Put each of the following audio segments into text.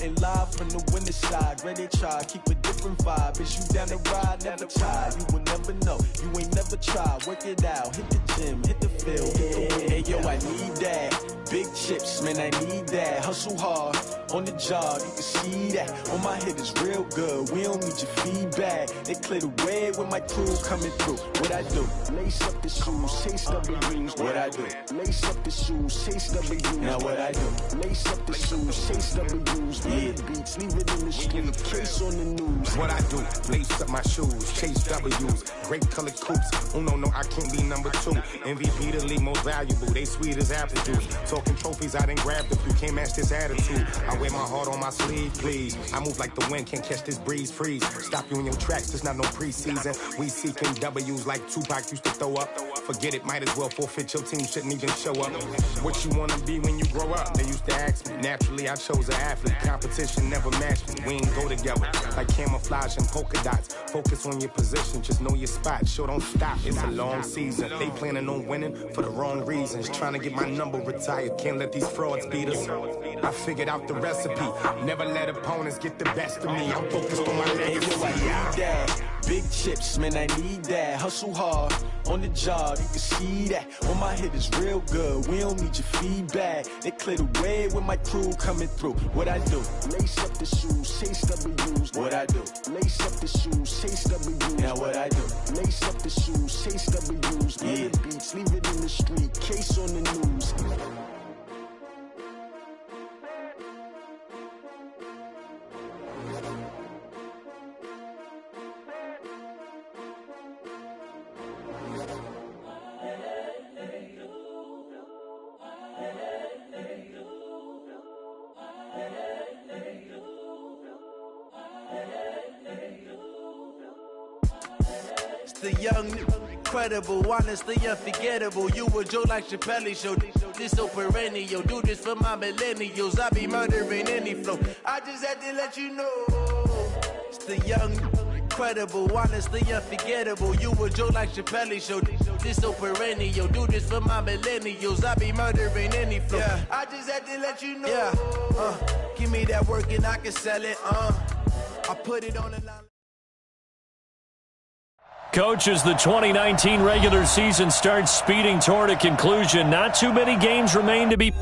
reporting live from the winter side. Ready to try, keep a different vibe. Is you down the ride, never tired. You will never know, you ain't never tried. Work it out, hit the gym, hit the field, hit the win. Hey yo, I need that. Big chips, man, I need that. Hustle hard, on the job, you can see that. On my head is real good, we don't need your feedback. They clear the way with my crew coming through. What I do? Lace up the shoes, chase W's. What I do? Lace up the shoes, chase W's. Now what I do? Lace up the shoes, chase W's. Yeah, beats, leave it in the street, case on the news. What I do? Lace up my shoes, chase W's. Great colored coops. Oh no, I can't be number 2. MVP the league most valuable. They sweet as apple juice. Talking trophies, I done grabbed a few. Can't match this attitude. I wear my heart on my sleeve, please. I move like the wind, can't catch this breeze, freeze. Stop you in your tracks, there's not no preseason. We seeking W's like Tupac used to throw up. Forget it, might as well forfeit. Your team shouldn't even show up. What you wanna be when you grow up? They used to ask me. Naturally, I chose an athlete. Competition never matched me. We ain't go together like camouflage and polka dots. Focus on your position, just know your spot. Sure, don't stop. It's a long season. They planning on winning for the wrong reasons. Trying to get my number retired. Can't let these frauds beat us. I figured out the recipe. Never let opponents get the best of me. I'm focused on my legacy. Hey, yo, I need that. Big chips, man, I need that. Hustle hard, on the job, you can see that. On my head is real good, we don't need your feedback. They clear the way with my crew coming through. What I do? Lace up the shoes, chase W's. What I do? Lace up the shoes, chase W's. Now what I do? Lace up the shoes, chase W's. Yeah, beats, leave it in the street, case on the news. The young, incredible, honestly unforgettable. You a Joe like Chappelle show. This so perennial. Do this for my millennials. I be murdering any flow. I just had to let you know. It's the young, incredible, honestly unforgettable. You a Joe like Chappelle show. This so perennial. Do this for my millennials. I be murdering any flow. Yeah. I just had to let you know. Yeah. Give me that work and I can sell it. I put it on the line. Coach, as the 2019 regular season starts speeding toward a conclusion, not too many games remain to be...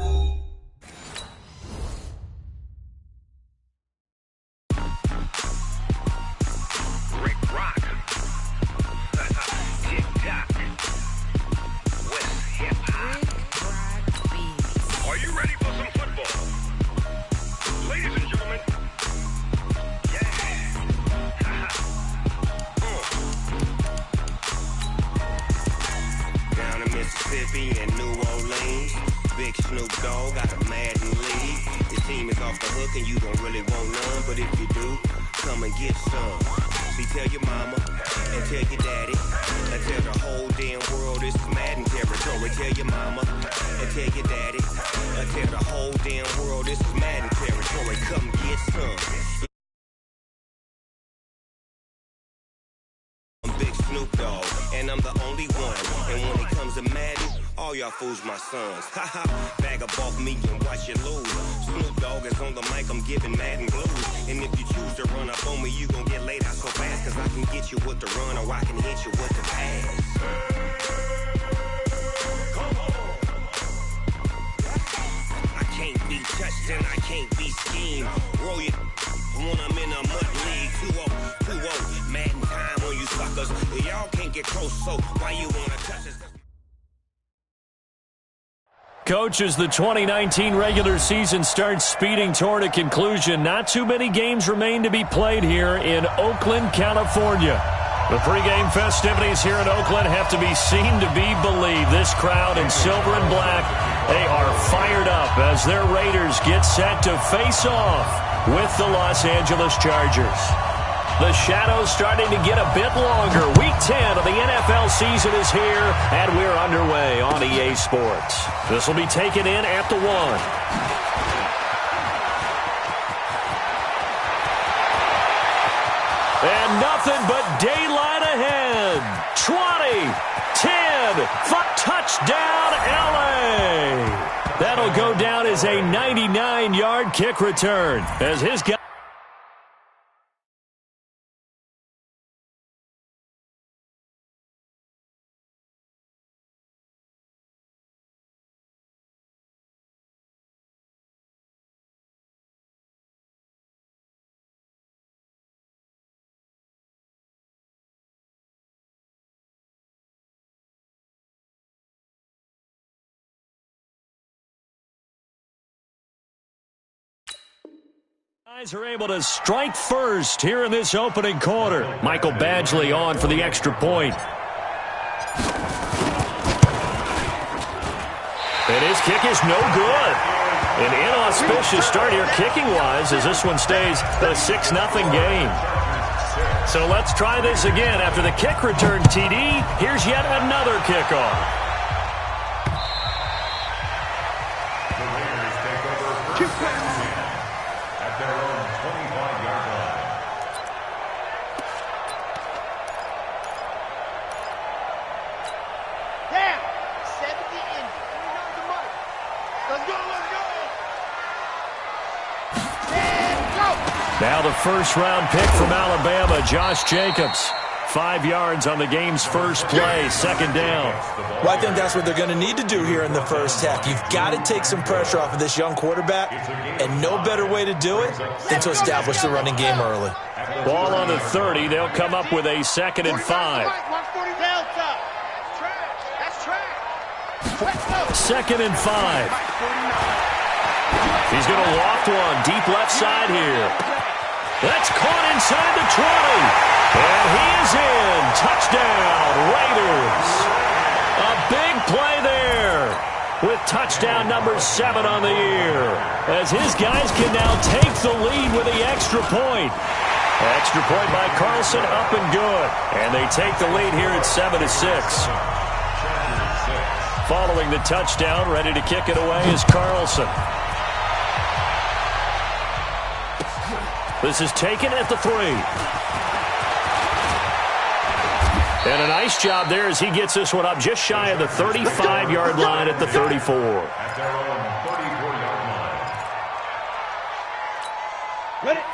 and New Orleans, Big Snoop Dogg got a Madden league. His team is off the hook and you don't really want none, but if you do, come and get some. See, tell your mama and tell your daddy and tell the whole damn world this is Madden territory. Tell your mama and tell your daddy and tell the whole damn world this is Madden territory. Come get some. I'm Big Snoop Dogg, and I'm the only one. And when it comes to Madden, all y'all fools my sons. Haha, bag up off me and watch you lose. Snoop Dogg is on the mic, I'm giving Madden blues. And if you choose to run up on me, you gon' get laid out so fast. Cause I can get you with the run or I can hit you with the pass. I can't be touched and I can't be schemed. Roll you when I'm in a mud league. 2-0, Madden time on you suckers. Y'all can't get close, so why you wanna touch us? Coach, as the 2019 regular season starts speeding toward a conclusion, not too many games remain to be played here in Oakland, California. The pregame festivities here in Oakland have to be seen to be believed. This crowd in silver and black, they are fired up as their Raiders get set to face off with the Los Angeles Chargers. The shadow's starting to get a bit longer. Week 10 of the NFL season is here, and we're underway on EA Sports. This will be taken in at the 1. And nothing but daylight ahead. 20, 10, touchdown, LA. That'll go down as a 99-yard kick return as his guy. Guys are able to strike first here in this opening quarter. Michael Badgley on for the extra point. And his kick is no good. An inauspicious start here kicking-wise as this one stays a 6-0 game. So let's try this again. After the kick return TD, here's yet another kickoff. Now the first-round pick from Alabama, Josh Jacobs. 5 yards on the game's first play, second down. Well, I think that's what they're going to need to do here in the first half. You've got to take some pressure off of this young quarterback, and no better way to do it than to establish the running game early. Ball on the 30. They'll come up with a 2nd and 5. 2nd and 5. He's going to loft one deep left side here. That's caught inside the 20. And he is in. Touchdown, Raiders. A big play there with touchdown number 7 on the year. As his guys can now take the lead with the extra point. Extra point by Carlson, up and good. And they take the lead here at 7-6. Following the touchdown, ready to kick it away is Carlson. This is taken at the 3. And a nice job there as he gets this one up just shy of the 35-yard line at the 34.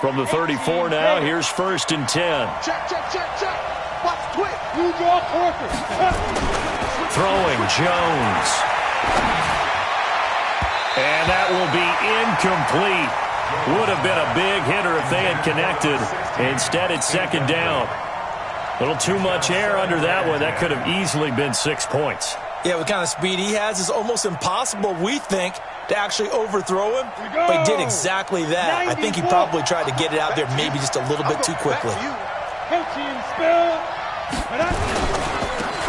From the 34 now, here's 1st and 10. Check. Watch quick. You draw Corker. Throwing Jones. And that will be incomplete. Would have been a big hitter if they had connected. Instead, it's 2nd down. A little too much air under that one. That could have easily been 6 points. Yeah, what kind of speed he has is almost impossible, we think, to actually overthrow him. But he did exactly that. I think he probably tried to get it out there maybe just a little bit too quickly.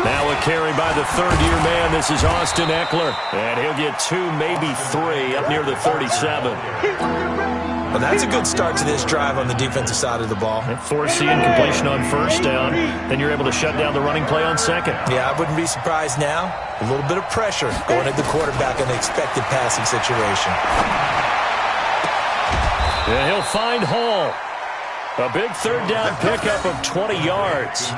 Now a carry by the 3rd-year man. This is Austin Eckler. And he'll get 2, maybe 3 up near the 37. Well, that's a good start to this drive on the defensive side of the ball. Force the incompletion on 1st down. Then you're able to shut down the running play on 2nd. Yeah, I wouldn't be surprised now. A little bit of pressure going at the quarterback in the expected passing situation. And he'll find Hall. A big 3rd down pickup of 20 yards.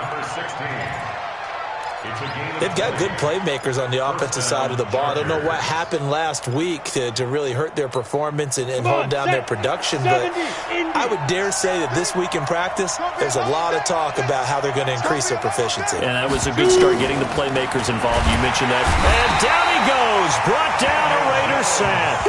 They've got good playmakers on the offensive side of the ball. I don't know what happened last week to really hurt their performance and hold down their production, but I would dare say that this week in practice, there's a lot of talk about how they're going to increase their proficiency. And that was a good start getting the playmakers involved. You mentioned that. And down he goes. Brought down a Raider sack.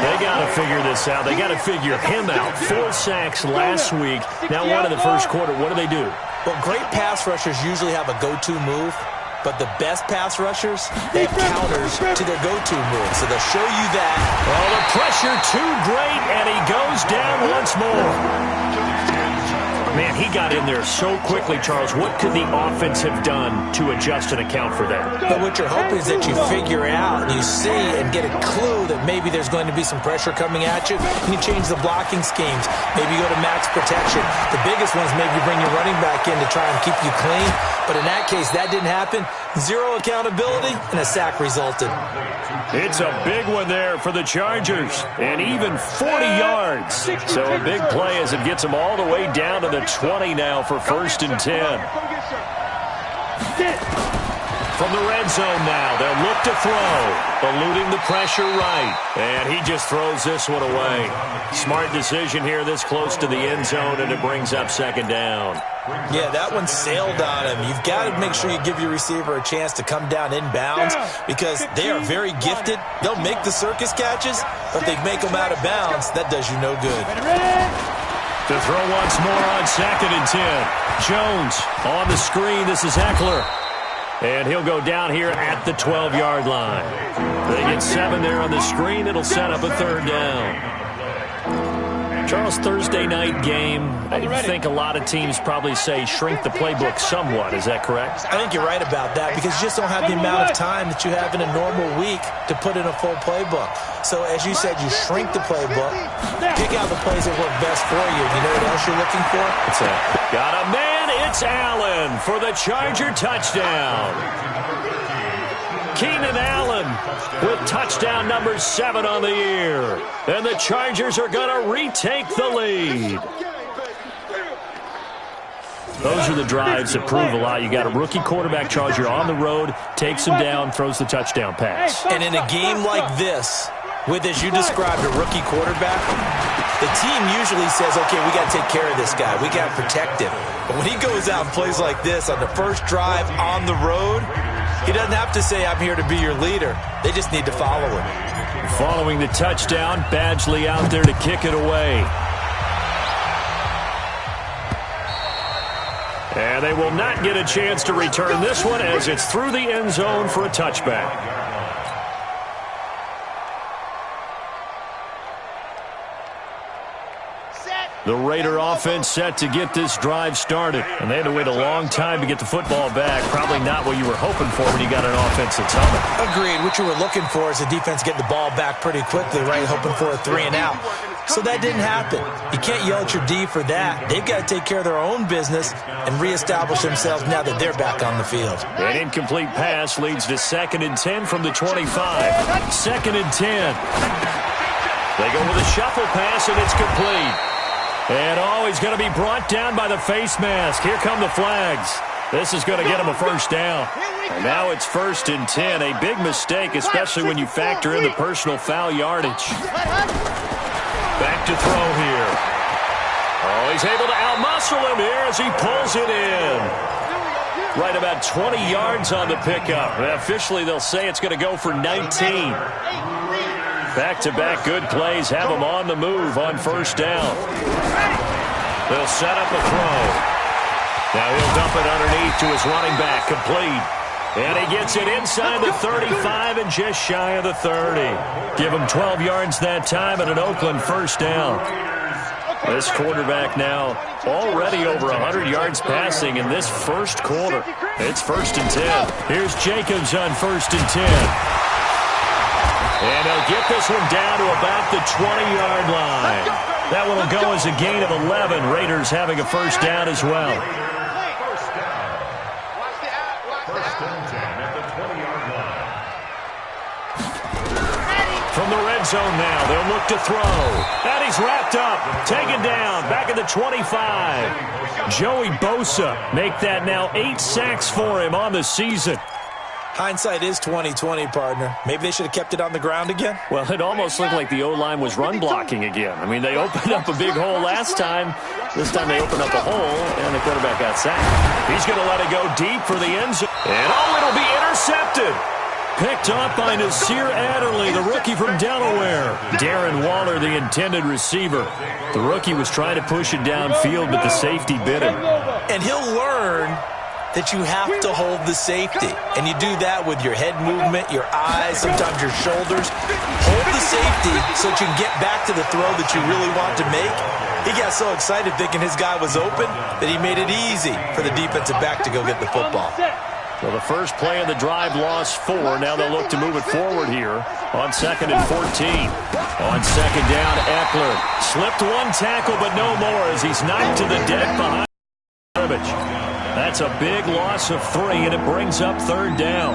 They got to figure this out. They got to figure him out. 4 sacks last week. Now 1 in the first quarter. What do they do? Well, great pass rushers usually have a go-to move, but the best pass rushers, they have counters to their go-to move. So they'll show you that. Well, the pressure too great, and he goes down once more. Man, he got in there so quickly, Charles. What could the offense have done to adjust and account for that? But what you're hoping is that you figure out and you see and get a clue that maybe there's going to be some pressure coming at you, and you change the blocking schemes. Maybe you go to max protection. The biggest one is maybe bring your running back in to try and keep you clean. But in that case, that didn't happen. 0 accountability, and a sack resulted. It's a big one there for the Chargers, and even 40 yards. So a big play as it gets them all the way down to the 20 now for 1st and 10. From the red zone now, they'll look to throw, eluding the pressure right. And he just throws this one away. Smart decision here this close to the end zone, and it brings up second down. Yeah, that one sailed on him. You've got to make sure you give your receiver a chance to come down inbounds because they are very gifted. They'll make the circus catches, but if they make them out of bounds, that does you no good. To throw once more on 2nd and 10. Jones on the screen. This is Eckler. And he'll go down here at the 12-yard line. They get 7 there on the screen. It'll set up a third down. Charles, Thursday night game, I think a lot of teams probably say shrink the playbook somewhat. Is that correct? I think you're right about that because you just don't have the amount of time that you have in a normal week to put in a full playbook. So, as you said, you shrink the playbook, pick out the plays that work best for you. You know what else you're looking for? What's that? Got a man. It's Allen for the Charger touchdown. Keenan Allen with touchdown number 7 on the year. And the Chargers are going to retake the lead. Those are the drives that prove a lot. You got a rookie quarterback, Charger, on the road, takes him down, throws the touchdown pass. And in a game like this, with, as you described, a rookie quarterback, the team usually says, okay, we got to take care of this guy. We got to protect him. But when he goes out and plays like this on the first drive on the road, he doesn't have to say, I'm here to be your leader. They just need to follow him. Following the touchdown, Badgley out there to kick it away. And they will not get a chance to return this one as it's through the end zone for a touchback. The Raider offense set to get this drive started. And they had to wait a long time to get the football back. Probably not what you were hoping for when you got an offense that's humming. Agreed. What you were looking for is the defense getting the ball back pretty quickly, right? Hoping for a 3 and out. So that didn't happen. You can't yell at your D for that. They've got to take care of their own business and reestablish themselves now that they're back on the field. An incomplete pass leads to 2nd and 10 from the 25. 2nd and 10. They go with a shuffle pass, and it's complete. And he's going to be brought down by the face mask. Here come the flags. This is going to get him a first down. And now it's 1st and 10. A big mistake, especially when you factor in the personal foul yardage. Back to throw here. Oh, he's able to outmuscle him here as he pulls it in. Right about 20 yards on the pickup. And officially, they'll say it's going to go for 19. Back-to-back good plays have him on the move on first down. They'll set up a throw. Now he'll dump it underneath to his running back, complete. And he gets it inside the 35 and just shy of the 30. Give him 12 yards that time and an Oakland first down. This quarterback now already over 100 yards passing in this first quarter. It's 1st and 10. Here's Jacobs on 1st and 10. And they'll get this one down to about the 20-yard line. That one will go as a gain of 11. Raiders having a first down as well. From the red zone now, they'll look to throw. And he's wrapped up, taken down, back at the 25. Joey Bosa make that now 8 sacks for him on the season. Hindsight is 20/20, partner. Maybe they should have kept it on the ground again. Well, it almost looked like the O-line was run blocking again. I mean, they opened up a big hole last time. This time they opened up a hole, and the quarterback got sacked. He's going to let it go deep for the end zone. And it'll be intercepted. Picked off by Nasir Adderley, the rookie from Delaware. Darren Waller, the intended receiver. The rookie was trying to push it downfield, but the safety bit him. And he'll learn that you have to hold the safety. And you do that with your head movement, your eyes, sometimes your shoulders. Hold the safety so that you can get back to the throw that you really want to make. He got so excited thinking his guy was open that he made it easy for the defensive back to go get the football. Well, the first play of the drive lost 4. Now they'll look to move it forward here on 2nd and 14. On 2nd down, Eckler slipped one tackle, but no more as he's knocked to the deck behind Burbage. That's a big loss of 3, and it brings up 3rd down.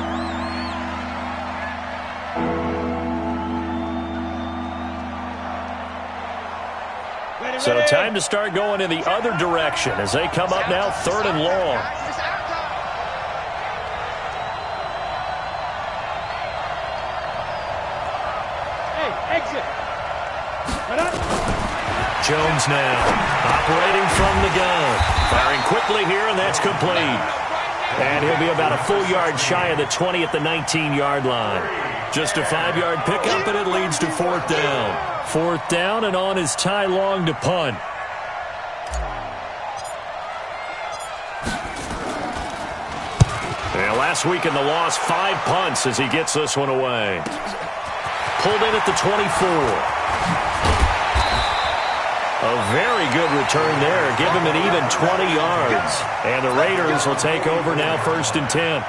So time to start going in the other direction as they come up now 3rd and long. Hey, exit. Jones now, operating from the gun. Firing quickly here, and that's complete. And he'll be about a full yard shy of the 20 at the 19-yard line. Just a 5-yard pickup, and it leads to 4th down. 4th down, and on is Ty Long to punt. And last week in the loss, 5 punts as he gets this one away. Pulled in at the 24. A very good return there. Give him an even 20 yards. And the Raiders will take over now, 1st and 10.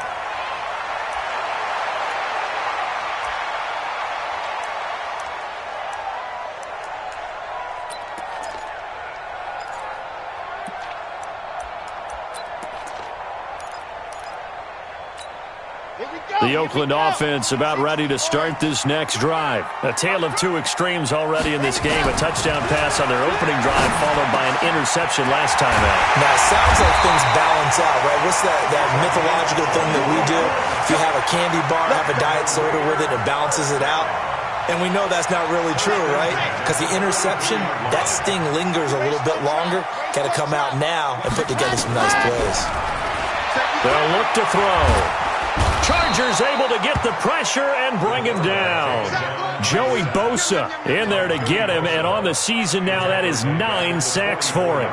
The Oakland offense about ready to start this next drive. A tale of two extremes already in this game. A touchdown pass on their opening drive followed by an interception last time out. Now, it sounds like things balance out, right? What's that mythological thing that we do? If you have a candy bar, have a diet soda with it, it balances it out. And we know that's not really true, right? Because the interception, that sting lingers a little bit longer. Got to come out now and put together some nice plays. They'll look to throw. Chargers able to get the pressure and bring him down. Joey Bosa in there to get him, and on the season now, that is 9 sacks for him.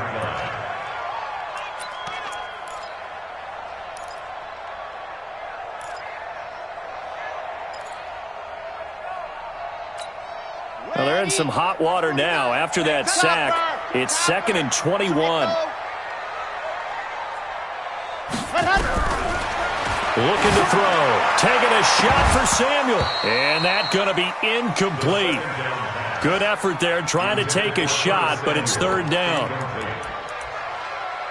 Well, they're in some hot water now. After that sack, it's 2nd and 21. Looking to throw. Taking a shot for Samuel. And that's going to be incomplete. Good effort there trying to take a shot, but it's 3rd down.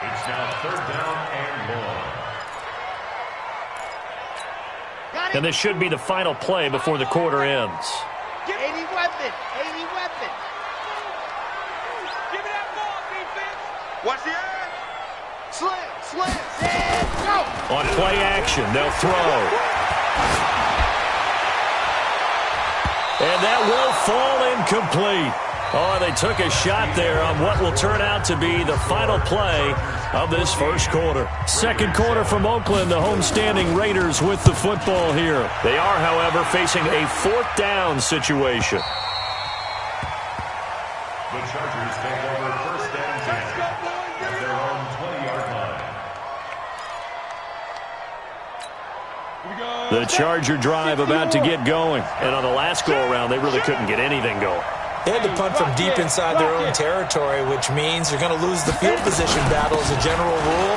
It's now 3rd down and 1. And this should be the final play before the quarter ends. 80 weapon. 80 weapon. Give me that ball, defense. Watch the edge. Slam. Go. On play action, they'll throw. And that will fall incomplete. Oh, they took a shot there on what will turn out to be the final play of this first quarter. Second quarter from Oakland, the homestanding Raiders with the football here. They are, however, facing a 4th down situation. The Chargers take over 1st and 10 at their own 20-yard line. The Charger drive about to get going. And on the last go-around, they really couldn't get anything going. They had to punt from deep inside their own territory, which means they're going to lose the field position battle as a general rule.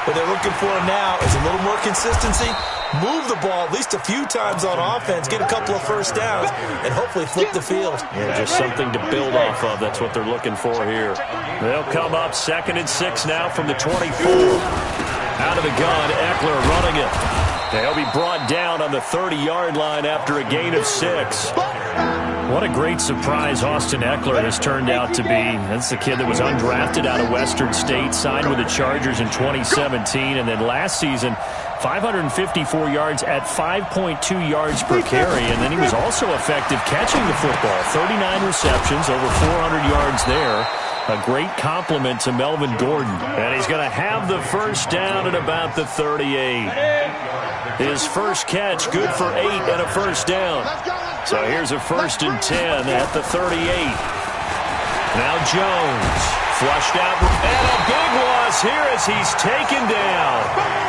What they're looking for now is a little more consistency, move the ball at least a few times on offense, get a couple of first downs, and hopefully flip the field. Yeah, just something to build off of. That's what they're looking for here. They'll come up 2nd and 6 now from the 24. Out of the gun, Eckler running it. They'll be brought down on the 30-yard line after a gain of 6. What a great surprise Austin Eckler has turned out to be. That's the kid that was undrafted out of Western State, signed with the Chargers in 2017, and then last season, 554 yards at 5.2 yards per carry, and then he was also effective catching the football. 39 receptions, over 400 yards there. A great compliment to Melvin Gordon. And he's going to have the first down at about the 38. His first catch, good for 8 and a first down. So here's a 1st and 10 at the 38. Now Jones, flushed out, and a big loss here as he's taken down.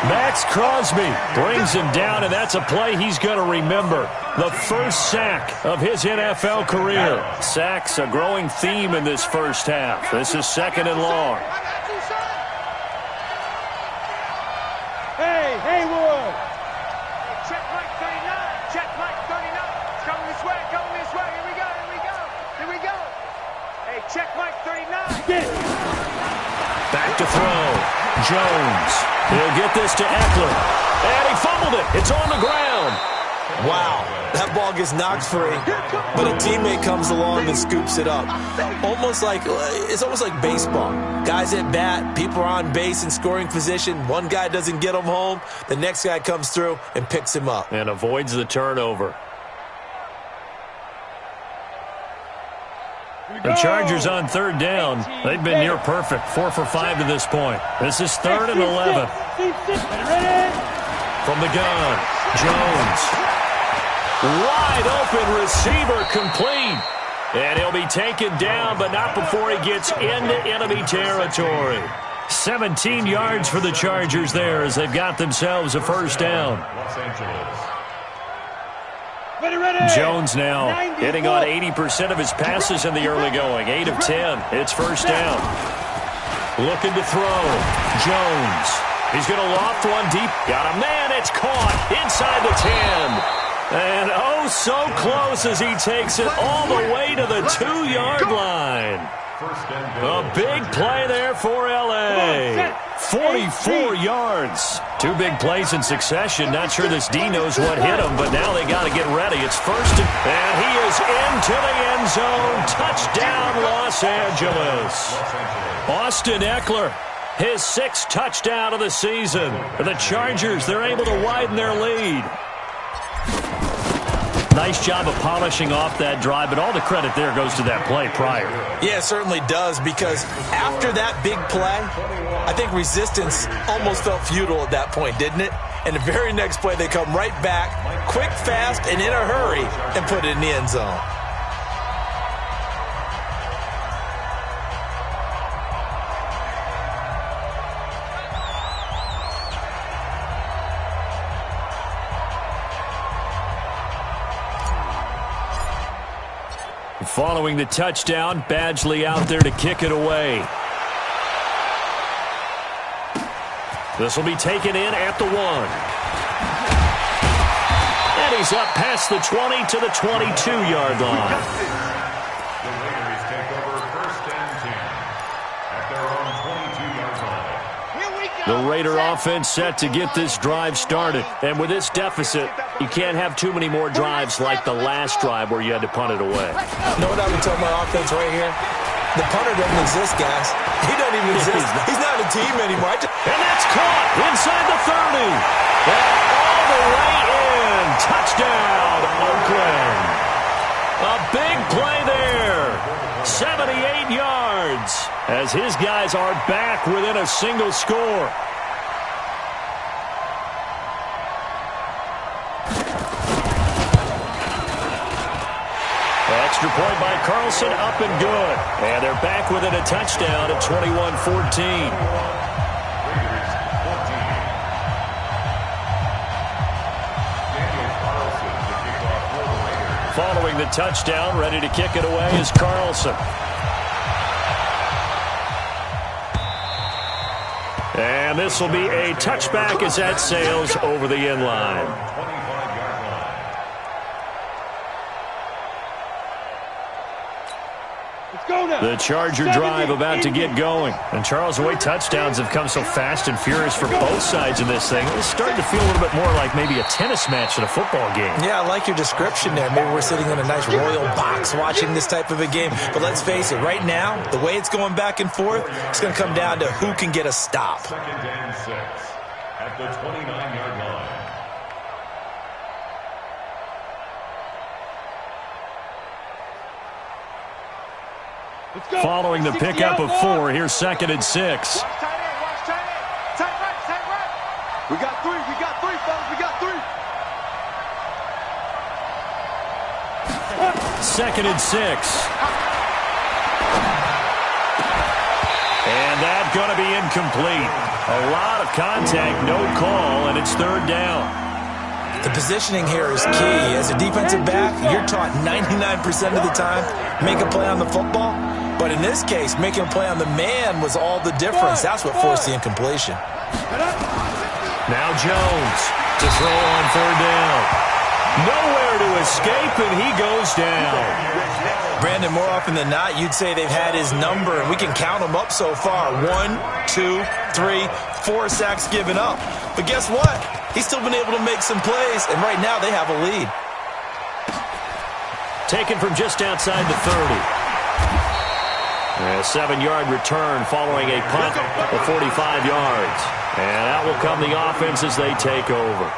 Max Crosby brings him down, and that's a play he's going to remember. The first sack of his NFL career. Sacks a growing theme in this first half. This is 2nd and long. Hey, Haywood. Check Mike 39. Check Mike 39. It's coming this way. Coming this way. Here we go. Here we go. Here we go. Hey, check Mike 39. Get it. Back to throw. Jones. He'll get this to Eckler. And he fumbled it. It's on the ground. Wow, that ball gets knocked free, but a teammate comes along and scoops it up. It's almost like baseball. Guys at bat, people are on base in scoring position. One guy doesn't get him home. The next guy comes through and picks him up. And avoids the turnover. The Chargers on third down. They've been near perfect, 4 for 5 to this point. This is 3rd and 11. From the gun, Jones. Wide open receiver complete. And he'll be taken down, but not before he gets into enemy territory. 17 yards for the Chargers there as they've got themselves a first down. Los Angeles. Jones now hitting on 80% of his passes in the early going. 8 of 10. It's first down. Looking to throw. Jones. He's going to loft one deep. Got a man. It's caught inside the 10. And oh, so close as he takes it all the way to the 2-yard line. A big play there for L.A. 44 yards. 2 big plays in succession. Not sure this D knows what hit him, but now they got to get ready. It's first, and he is into the end zone. Touchdown, Los Angeles. Austin Eckler, his 6th touchdown of the season. The Chargers, they're able to widen their lead. Nice job of polishing off that drive, but all the credit there goes to that play prior. Yeah, it certainly does, because after that big play, I think resistance almost felt futile at that point, didn't it? And the very next play, they come right back, quick, fast, and in a hurry, and put it in the end zone. Following the touchdown, Badgley out there to kick it away. This will be taken in at the 1. And he's up past the 20 to the 22-yard line. The Raiders take over 1st and 10 at their own 22-yard line. The Raider offense set to get this drive started. And with this deficit, you can't have too many more drives like the last drive where you had to punt it away. You know what I would tell my offense right here? The punter doesn't exist, guys. He doesn't even exist. He's not a team anymore. And that's caught inside the 30. And all the way in. Touchdown, Oakland. A big play there. 78 yards as his guys are back within a single score. Extra point by Carlson, up and good. And they're back within a touchdown at 21-14. Following the touchdown, ready to kick it away is Carlson. And this will be a touchback as that sails over the end line. The Charger drive about to get going. And Charles, the way touchdowns have come so fast and furious for both sides of this thing, it's starting to feel a little bit more like maybe a tennis match at a football game. Yeah, I like your description there. Maybe we're sitting in a nice royal box watching this type of a game. But let's face it, right now, the way it's going back and forth, it's going to come down to who can get a stop. 2nd and 6 at the 29-yard line. Following the pickup of 4, here's 2nd and 6. Watch tight end, watch tight end. Tight right. We got 3, fellas, we got 3. 2nd and 6. And that's going to be incomplete. A lot of contact, no call, and it's 3rd down. The positioning here is key. As a defensive back, you're taught 99% of the time, make a play on the football. But in this case, making a play on the man was all the difference. That's what forced the incompletion. Now Jones to throw on 3rd down. Nowhere to escape, and he goes down. Brandon, more often than not, you'd say they've had his number, and we can count them up so far. 1, 2, 3, 4 sacks given up. But guess what? He's still been able to make some plays, and right now they have a lead. Taken from just outside the 30. A 7-yard return following a punt of 45 yards. And out will come the offense as they take over.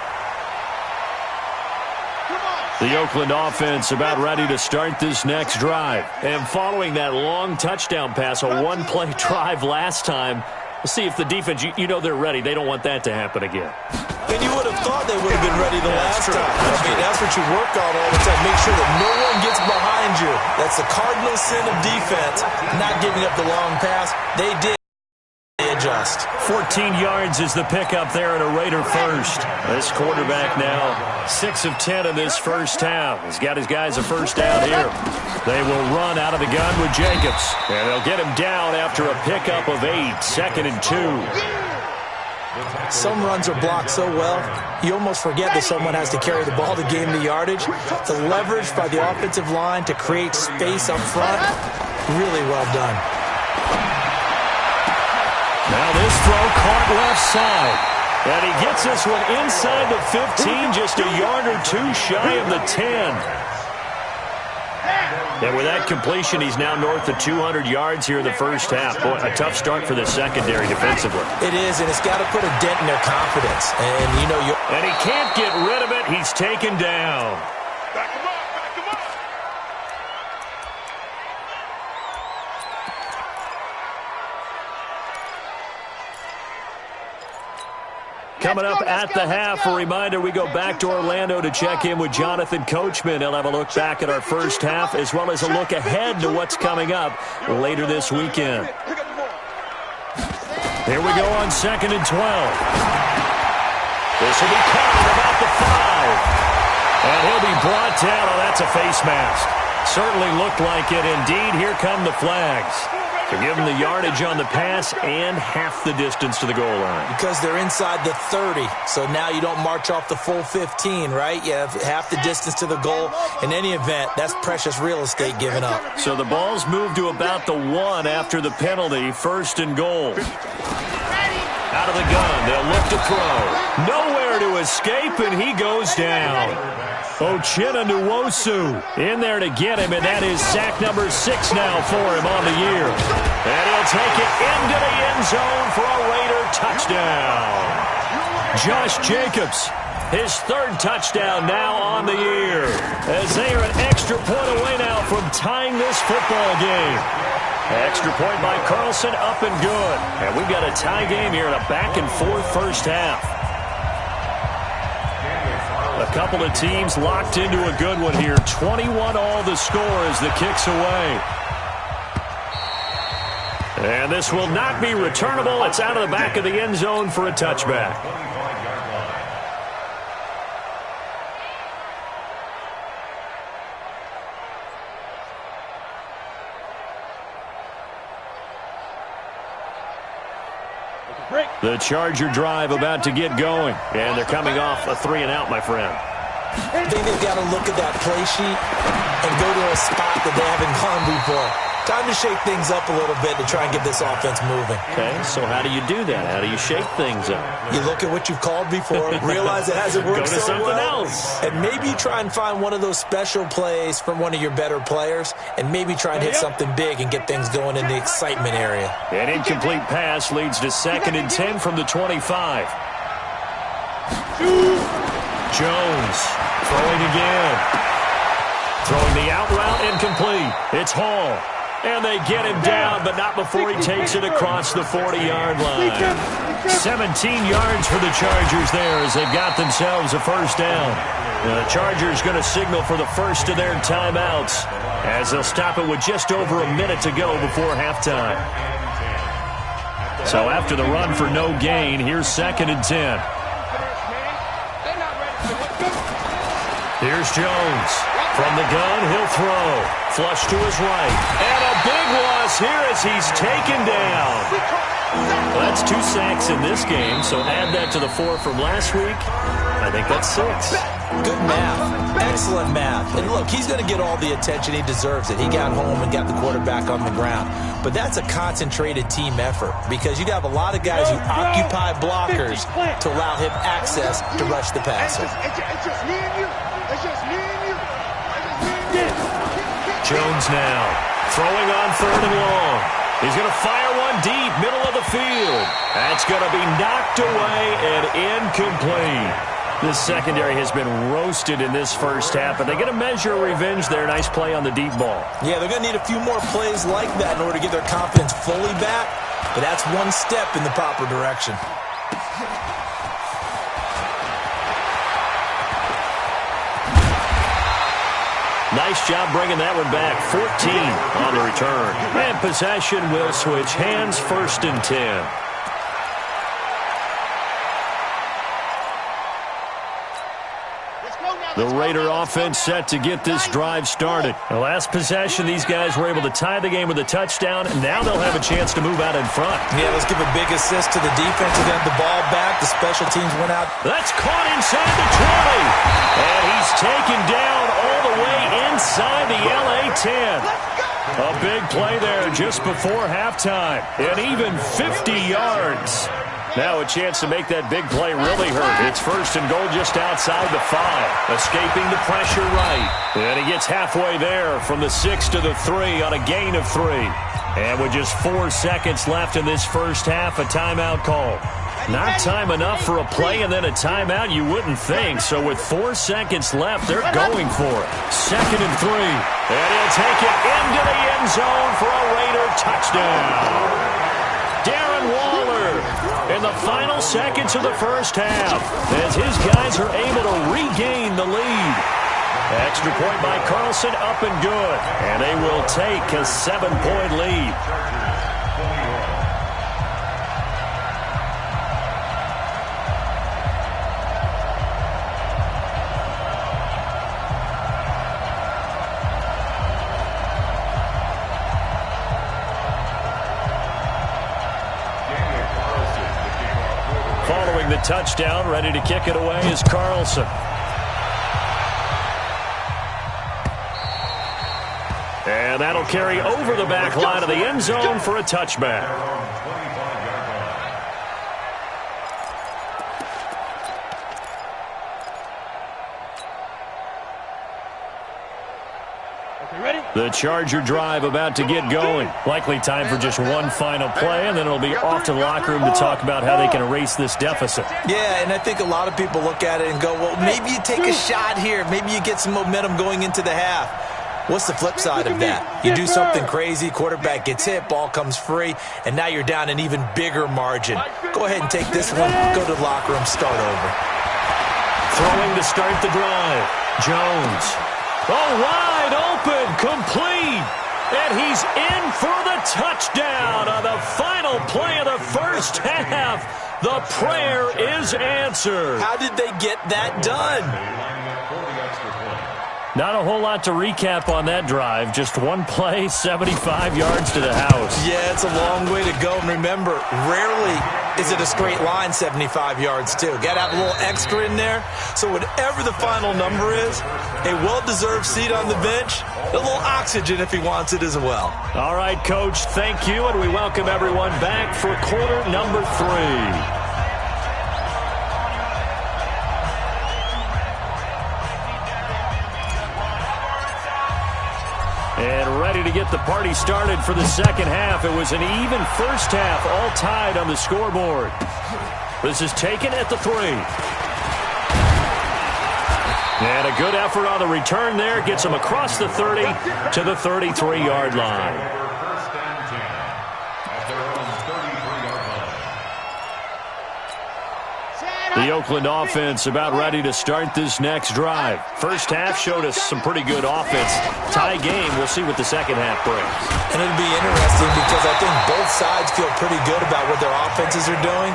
The Oakland offense about ready to start this next drive. And following that long touchdown pass, a one-play drive last time, we'll see if the defense, you know they're ready. They don't want that to happen again. And you would have thought they would have been ready the last time. That's what you work on all the time. Make sure that no one gets behind you. That's the cardinal sin of defense, not giving up the long pass. They did. They adjust. 14 yards is the pickup there, and a Raider first. This quarterback now 6 of 10 in this first half. He's got his guys a first down here. They will run out of the gun with Jacobs, and they'll get him down after a pickup of 8, 2nd and 2. Some runs are blocked so well, you almost forget that someone has to carry the ball to gain the yardage. The leverage by the offensive line to create space up front, really well done. Now this throw caught left side. And he gets this one inside the 15, just a yard or two shy of the 10. And with that completion, he's now north of 200 yards here in the first half. Boy, a tough start for the secondary defensively. It is, and it's got to put a dent in their confidence. And, you know, and he can't get rid of it. He's taken down. Back him up, back him up. Coming up at the half, a reminder, we go back to Orlando to check in with Jonathan Coachman. He'll have a look back at our first half as well as a look ahead to what's coming up later this weekend. Here we go on 2nd and 12. This will be caught at about the 5. And he'll be brought down. Oh, that's a face mask. Certainly looked like it. Indeed, here come the flags. To give them the yardage on the pass and half the distance to the goal line. Because they're inside the 30, so now you don't march off the full 15, right? You have half the distance to the goal. In any event, that's precious real estate given up. So the ball's moved to about the 1 after the penalty, 1st and goal. Out of the gun, they'll look to throw. Nowhere to escape, and he goes down. Uchenna Nwosu in there to get him, and that is sack number 6 now for him on the year. And he'll take it into the end zone for a Raider touchdown. Josh Jacobs, his 3rd touchdown now on the year, as they are an extra point away now from tying this football game. Extra point by Carlson, up and good. And we've got a tie game here in a back-and-forth first half. A couple of teams locked into a good one here. 21 all the score as the kick's away. And this will not be returnable. It's out of the back of the end zone for a touchback. The Charger drive about to get going. And they're coming off a 3-and-out, my friend. I think they've got to look at that play sheet and go to a spot that they haven't gone before. Time to shake things up a little bit to try and get this offense moving. Okay, so how do you do that? How do you shake things up? You look at what you've called before, realize it hasn't worked so well. Go to something else. And maybe try and find one of those special plays from one of your better players, and maybe try and hit something big and get things going in the excitement area. An incomplete pass leads to 2nd and 10 from the 25. Jones throwing again. Throwing the out route, incomplete. It's Hall. And they get him down, but not before he takes it across the 40-yard line. 17 yards for the Chargers there as they've got themselves a first down. The Chargers going to signal for the first of their timeouts as they'll stop it with just over a minute to go before halftime. So after the run for no gain, here's 2nd and 10. Here's Jones. From the gun, he'll throw. Flush to his right. And a big loss here as he's taken down. Well, that's 2 sacks in this game, so add that to the 4 from last week. I think that's 6. Good math. Excellent math. And look, he's going to get all the attention. He deserves it. He got home and got the quarterback on the ground. But that's a concentrated team effort because you have a lot of guys who occupy blockers to allow him access to rush the passer. It's just me and you. It's just me and you. Jones now throwing on 3rd and long. He's going to fire one deep, middle of the field. That's going to be knocked away and incomplete. This secondary has been roasted in this first half, but they get a measure of revenge there. Nice play on the deep ball. Yeah, they're going to need a few more plays like that in order to get their confidence fully back, but that's one step in the proper direction. Nice job bringing that one back. 14 on the return. And possession will switch hands, 1st and 10. The Raider offense set to get this drive started. The last possession, these guys were able to tie the game with a touchdown, and now they'll have a chance to move out in front. Yeah, let's give a big assist to the defense who got the ball back. The special teams went out. That's caught inside the 20. And he's taken down all the way inside the LA 10. A big play there just before halftime. And even 50 yards. Now a chance to make that big play really hurt. It's 1st and goal just outside the 5. Escaping the pressure right. And he gets halfway there from the 6 to the 3 on a gain of 3. And with just 4 seconds left in this first half, a timeout call. Not time enough for a play and then a timeout, you wouldn't think. So with 4 seconds left, they're going for it. 2nd and 3. And he'll take it into the end zone for a Raider touchdown. Darren Waller in the final seconds of the first half as his guys are able to regain the lead. Extra point by Carlson, up and good. And they will take a 7-point lead. Following the touchdown, ready to kick it away is Carlson. And that'll carry over the back line of the end zone for a touchback. The Charger drive about to get going. Likely time for just one final play, and then it'll be off to the locker room to talk about how they can erase this deficit. Yeah, and I think a lot of people look at it and go, well, maybe you take a shot here. Maybe you get some momentum going into the half. What's the flip side of that? You do something crazy, quarterback gets hit, ball comes free, and now you're down an even bigger margin. Go ahead and take this one, go to the locker room, start over. Throwing to start the drive. Jones. Oh, wide open, complete. And he's in for the touchdown on the final play of the first half. The prayer is answered. How did they get that done? Not a whole lot to recap on that drive. Just one play, 75 yards to the house. Yeah, it's a long way to go. And remember, rarely is it a straight line 75 yards, too. Got to have a little extra in there. So whatever the final number is, a well-deserved seat on the bench, a little oxygen if he wants it as well. All right, Coach, thank you, and we welcome everyone back for quarter number 3. And ready to get the party started for the second half. It was an even first half, all tied on the scoreboard. This is taken at the 3. And a good effort on the return there. Gets him across the 30 to the 33-yard line. The Oakland offense about ready to start this next drive. First half showed us some pretty good offense. Tie game. We'll see what the second half brings. And it'll be interesting because I think both sides feel pretty good about what their offenses are doing.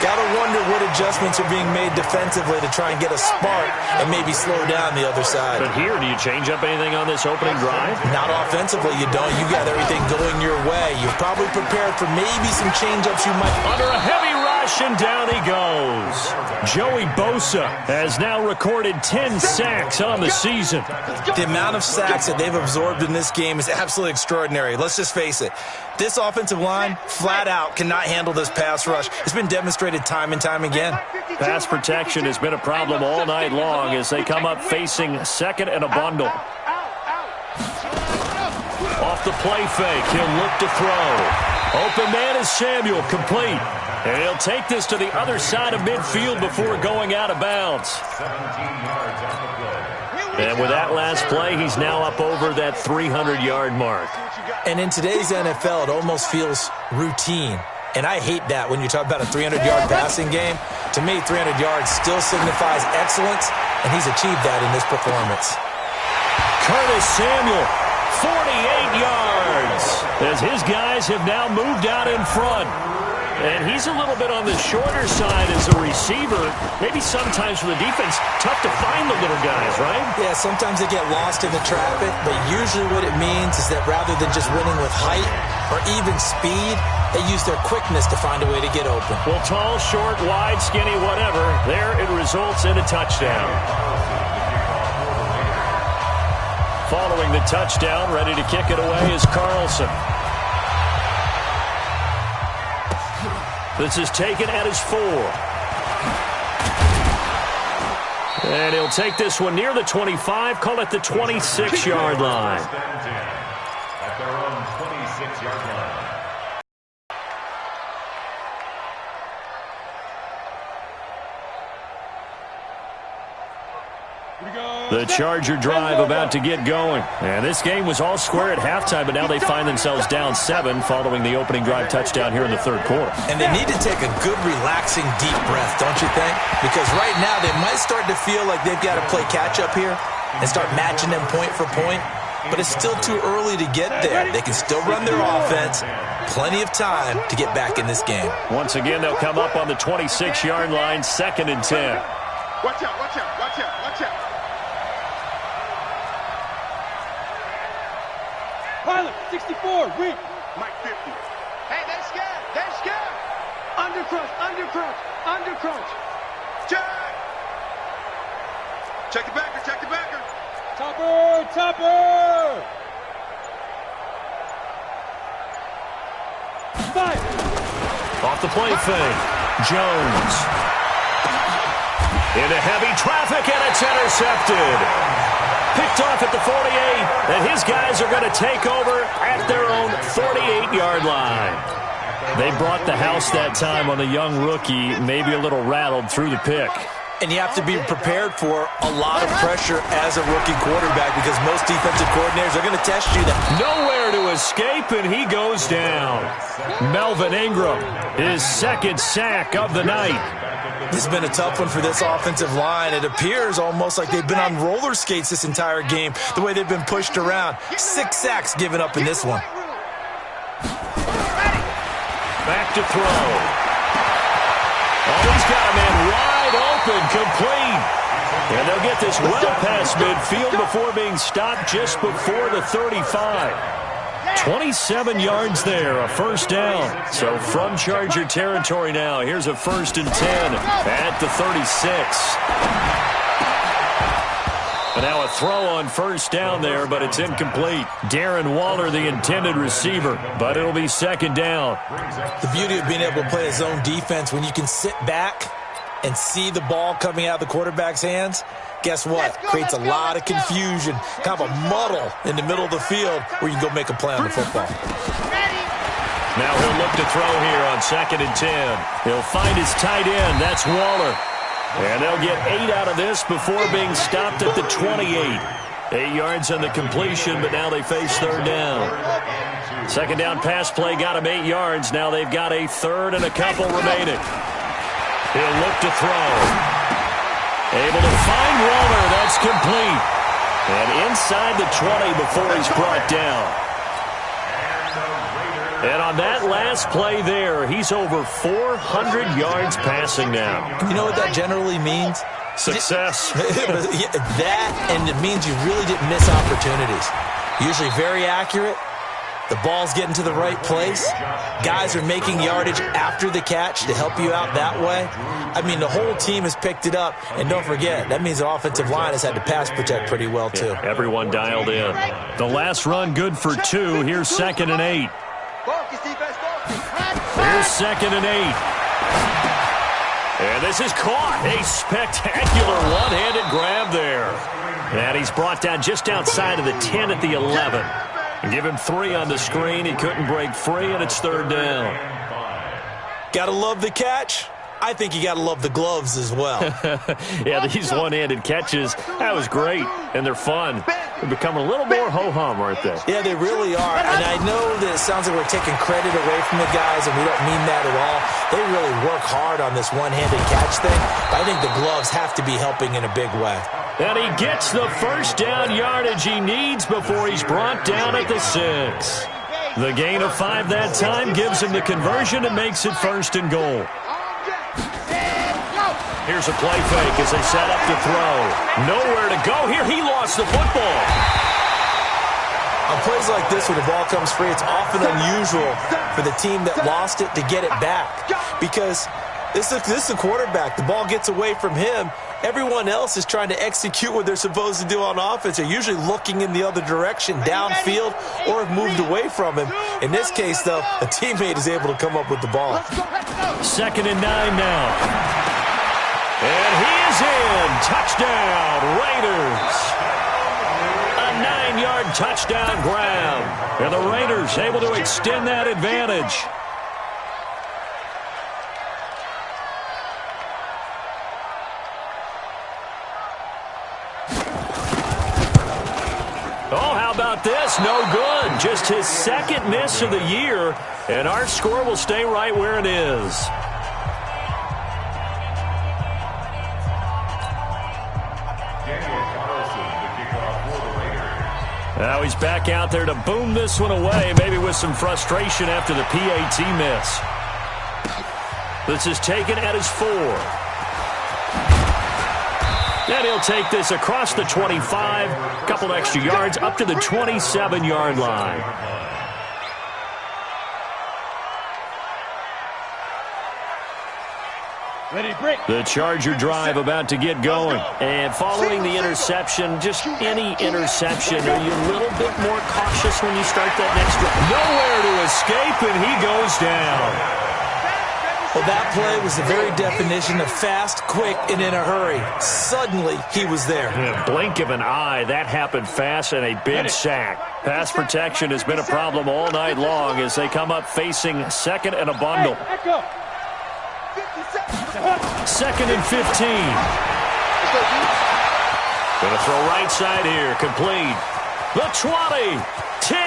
Got to wonder what adjustments are being made defensively to try and get a spark and maybe slow down the other side. But here, do you change up anything on this opening drive? Not offensively, you don't. You got everything going your way. You're probably prepared for maybe some change-ups you might... Under a heavy rush, and down he goes. Joey Bosa has now recorded 10 sacks on the season. The amount of sacks that they've absorbed in this game is absolutely extraordinary. Let's just face it. This offensive line, flat out, cannot handle this pass rush. It's been demonstrated time and time again. Pass protection has been a problem all night long as they come up facing second and a bundle. Off the play fake, he'll look to throw. Open man is Samuel, complete. And he'll take this to the other side of midfield before going out of bounds. 17 yards on the play. And with that last play, he's now up over that 300-yard mark. And in today's NFL, it almost feels routine. And I hate that when you talk about a 300-yard passing game. To me, 300 yards still signifies excellence, and he's achieved that in this performance. Curtis Samuel, 48 yards, as his guys have now moved out in front. And he's a little bit on the shorter side as a receiver. Maybe sometimes for the defense, tough to find the little guys, right? Yeah, sometimes they get lost in the traffic, but usually what it means is that rather than just winning with height or even speed, they use their quickness to find a way to get open. Well, tall, short, wide, skinny, whatever, there it results in a touchdown. Following the touchdown, ready to kick it away is Carlson. This is taken at his 4. And he'll take this one near the 25, call it the 26-yard line. At their own 26-yard line. The Charger drive about to get going. And this game was all square at halftime, but now they find themselves down 7 following the opening drive touchdown here in the third quarter. And they need to take a good, relaxing, deep breath, don't you think? Because right now they might start to feel like they've got to play catch-up here and start matching them point for point. But it's still too early to get there. They can still run their offense. Plenty of time to get back in this game. Once again, they'll come up on the 26-yard line, 2nd and 10. Watch out, watch out, watch out, watch out. Pilot, 64, weak. Mike 50. Hey, they're scared. They're scared. Under crunch, under crunch, under crunch. Check. Check the backer, check the backer. Topper, topper. 5. Off the play fake. Jones. Into heavy traffic, and it's intercepted. Picked off at the 48, and his guys are going to take over at their own 48-yard line. They brought the house that time on the young rookie, maybe a little rattled through the pick. And you have to be prepared for a lot of pressure as a rookie quarterback because most defensive coordinators are going to test you. Nowhere to escape, and he goes down. Melvin Ingram, his 2nd sack of the night. This has been a tough one for this offensive line. It appears almost like they've been on roller skates this entire game, the way they've been pushed around. 6 sacks given up in this one. Back to throw. Oh, he's got a man wide open, complete. And they'll get this well past midfield before being stopped just before the 35. 27 yards there, a first down. So from Charger territory now, here's a 1st and 10 at the 36. And now a throw on first down there, but it's incomplete. Darren Waller, the intended receiver, but it'll be 2nd down. The beauty of being able to play a zone defense, when you can sit back and see the ball coming out of the quarterback's hands, guess what? Creates a lot of confusion, kind of a muddle in the middle of the field where you can go make a play on the football. Now he'll look to throw here on 2nd and 10. He'll find his tight end. That's Waller. And they'll get 8 out of this before being stopped at the 28. 8 yards on the completion, but now they face 3rd down. 2nd down pass play got him 8 yards. Now they've got a 3rd and a couple remaining. He'll look to throw. Able to find Waller. That's complete. And inside the 20 before he's brought down. And on that last play there, he's over 400 yards passing now. You know what that generally means? Success. That, and it means you really didn't miss opportunities. Usually very accurate. The ball's getting to the right place. Guys are making yardage after the catch to help you out that way. I mean, the whole team has picked it up. And don't forget, that means the offensive line has had to pass protect pretty well, too. Yeah, everyone dialed in. The last run good for 2. Here's 2nd and 8. Here's 2nd and 8. And this is caught. A spectacular one-handed grab there. And he's brought down just outside of the 10 at the 11. Give him 3 on the screen. He couldn't break free, and it's 3rd down. Gotta love the catch. I think you got to love the gloves as well. Yeah, these one-handed catches, that was great, and they're fun. They're becoming a little more ho-hum, aren't they? Yeah, they really are, and I know that it sounds like we're taking credit away from the guys, and we don't mean that at all. They really work hard on this one-handed catch thing. I think the gloves have to be helping in a big way. And he gets the first down yardage he needs before he's brought down at the 6. The gain of 5 that time gives him the conversion and makes it 1st and goal. Here's a play fake as they set up to throw. Nowhere to go here. He lost the football. On plays like this where the ball comes free, it's often unusual for the team that lost it to get it back. Because this is the quarterback. The ball gets away from him. Everyone else is trying to execute what they're supposed to do on offense. They're usually looking in the other direction, downfield, or have moved away from him. In this case, though, a teammate is able to come up with the ball. 2nd and 9 now. And he is in. Touchdown, Raiders. A 9-yard touchdown grab. And the Raiders able to extend that advantage. Oh, how about this? No good. Just his 2nd miss of the year. And our score will stay right where it is. Now he's back out there to boom this one away, maybe with some frustration after the PAT miss. This is taken at his 4. And he'll take this across the 25, a couple extra yards, up to the 27-yard line. The Charger drive about to get going. And following the interception, just any interception, are you a little bit more cautious when you start that next drive? Nowhere to escape, and he goes down. Well, that play was the very definition of fast, quick, and in a hurry. Suddenly, he was there. In a blink of an eye, that happened fast, and a big sack. Pass protection has been a problem all night long as they come up facing 2nd and a bundle. 2nd and 15. Going to throw right side here. Complete. The 20. 10.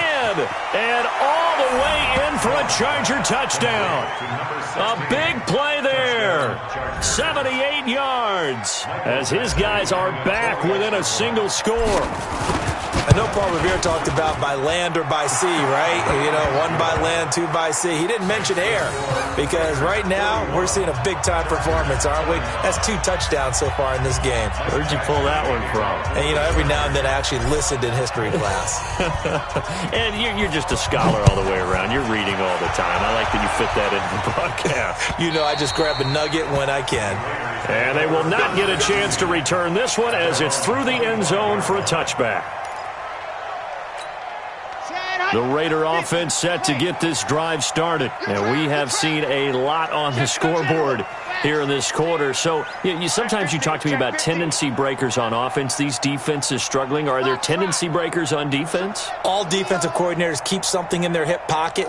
And all the way in for a Charger touchdown. A big play there. 78 yards. As his guys are back within a single score. I know Paul Revere talked about by land or by sea, right? You know, 1 by land, 2 by sea. He didn't mention air because right now we're seeing a big-time performance, aren't we? That's 2 touchdowns so far in this game. Where'd you pull that one from? And, you know, every now and then I actually listened in history class. And you're just a scholar all the way around. You're reading all the time. I like that you fit that into the broadcast. You know, I just grab a nugget when I can. And they will not get a chance to return this one as it's through the end zone for a touchback. The Raider offense set to get this drive started. And we have seen a lot on the scoreboard here in this quarter. So sometimes you talk to me about tendency breakers on offense. These defenses struggling. Are there tendency breakers on defense? All defensive coordinators keep something in their hip pocket